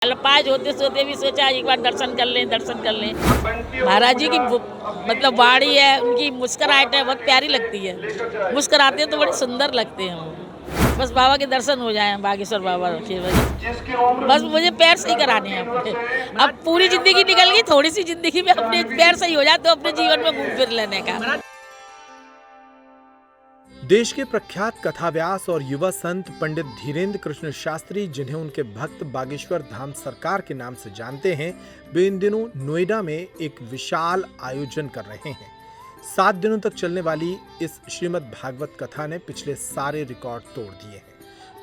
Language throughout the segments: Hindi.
अल्पाज होते सोते भी सोचा एक बार दर्शन कर लें। महाराज जी की मतलब वाणी है, उनकी मुस्कुराहट है, बहुत प्यारी लगती है। मुस्कुराते हैं तो बड़े सुंदर लगते हैं वो। बस बाबा के दर्शन हो जाए, बागेश्वर बाबा के बस मुझे पैर सही कराने हैं अपने। अब पूरी जिंदगी निकल गई, थोड़ी सी जिंदगी में अपने पैर सही हो जाए तो अपने जीवन में घूम फिर लेने का। देश के प्रख्यात कथाव्यास और युवा संत पंडित धीरेन्द्र कृष्ण शास्त्री, जिन्हें उनके भक्त बागेश्वर धाम सरकार के नाम से जानते हैं, वे इन दिनों नोएडा में एक विशाल आयोजन कर रहे हैं। 7 दिनों तक चलने वाली इस श्रीमद् भागवत कथा ने पिछले सारे रिकॉर्ड तोड़ दिए हैं।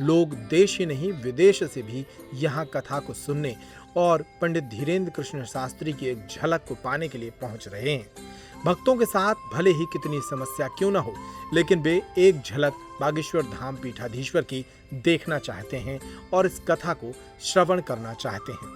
लोग देश ही नहीं विदेश से भी यहाँ कथा को सुनने और पंडित धीरेन्द्र कृष्ण शास्त्री की एक झलक को पाने के लिए पहुंच रहे हैं। भक्तों के साथ भले ही कितनी समस्या क्यों न हो, लेकिन वे एक झलक बागेश्वर धाम पीठाधीश्वर की देखना चाहते हैं और इस कथा को श्रवण करना चाहते हैं।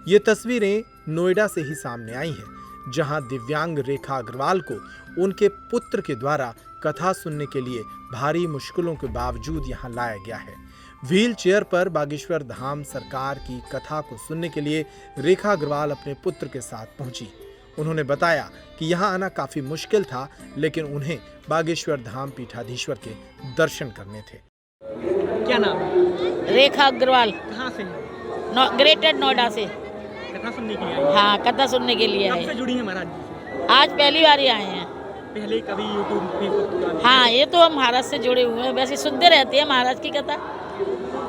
ये तस्वीरें नोएडा से ही सामने आई हैं, जहां दिव्यांग रेखा अग्रवाल को उनके पुत्र के द्वारा कथा सुनने के लिए भारी मुश्किलों के बावजूद यहां लाया गया है। व्हील चेयर पर बागेश्वर धाम सरकार की कथा को सुनने के लिए रेखा अग्रवाल अपने पुत्र के साथ पहुंची। उन्होंने बताया कि यहाँ आना काफी मुश्किल था, लेकिन उन्हें बागेश्वर धाम पीठाधीश्वर के दर्शन करने थे। क्या नाम है? रेखा अग्रवाल। कहाँ से? ग्रेटर नोएडा से। कथा सुनने के लिए? हाँ, कथा सुनने के लिए कब आए। से जुड़ी है महाराज जी से? आज पहली बार ही आए हैं। पहले कभी यूट्यूब पे? हाँ, ये तो हम महाराज से जुड़े हुए हैं, वैसे सुनते रहते हैं महाराज की कथा।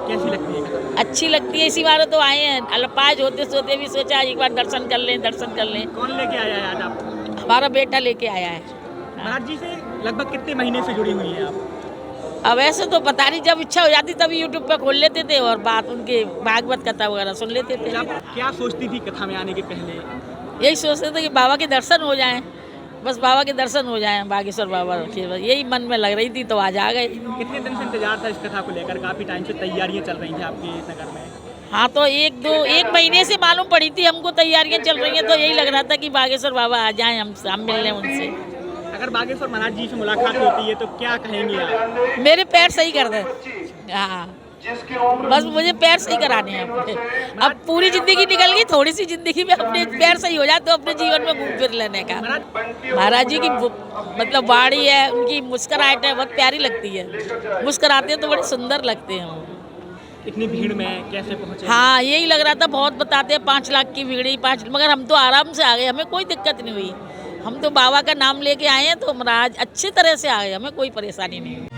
कैसी लगती है कथा? अच्छी लगती है, इसी बार तो आए हैं। अल्पाज होते सोते भी सोचा एक बार दर्शन कर लें। कौन लेके आया है आज आप? हमारा बेटा लेके आया है। महाराज जी से लगभग कितने महीने से जुड़ी हुई हैं आप? अब ऐसे तो पता नहीं, जब इच्छा हो जाती तभी यूट्यूब पे खोल लेते थे और बात उनके भागवत कथा वगैरह सुन लेते थे। आप क्या सोचती थी कथा में आने के पहले? यही सोचते थे कि बाबा के दर्शन हो जाएं, बस बाबा के दर्शन हो जाएं, बागेश्वर बाबा के, बस यही मन में लग रही थी, तो आज आ गए। कितने दिन से इंतजार था इस कथा को लेकर? काफी टाइम से तैयारियां चल रही थी आपके नगर में? हाँ, तो एक महीने से मालूम पड़ी थी हमको, तैयारियां चल रही हैं, तो यही लग रहा था कि बागेश्वर बाबा आ जाएं, हम मिल लें उनसे। अगर बागेश्वर महाराज जी से मुलाकात होती है तो क्या कहेंगे आप? मेरे पैर सही कर दें। हाँ, बस मुझे पैर सही कराने हैं अपने। अब पूरी जिंदगी निकल गई, थोड़ी सी जिंदगी में अपने पैर सही हो जाए तो अपने जीवन में घूम फिर लेने का। महाराज जी की मतलब वाणी है, उनकी मुस्कुराहट है, बहुत प्यारी लगती है। मुस्कुराते हैं तो बड़े सुंदर लगते हैं वो। इतनी भीड़ में कैसे पहुंचे? हाँ, यही लग रहा था, बहुत बताते हैं 5 लाख की भीड़ ही 5, मगर हम तो आराम से आ गए, हमें कोई दिक्कत नहीं हुई। हम तो बाबा का नाम लेके आए हैं, तो महाराज अच्छी तरह से आ गए, हमें कोई परेशानी नहीं हुई।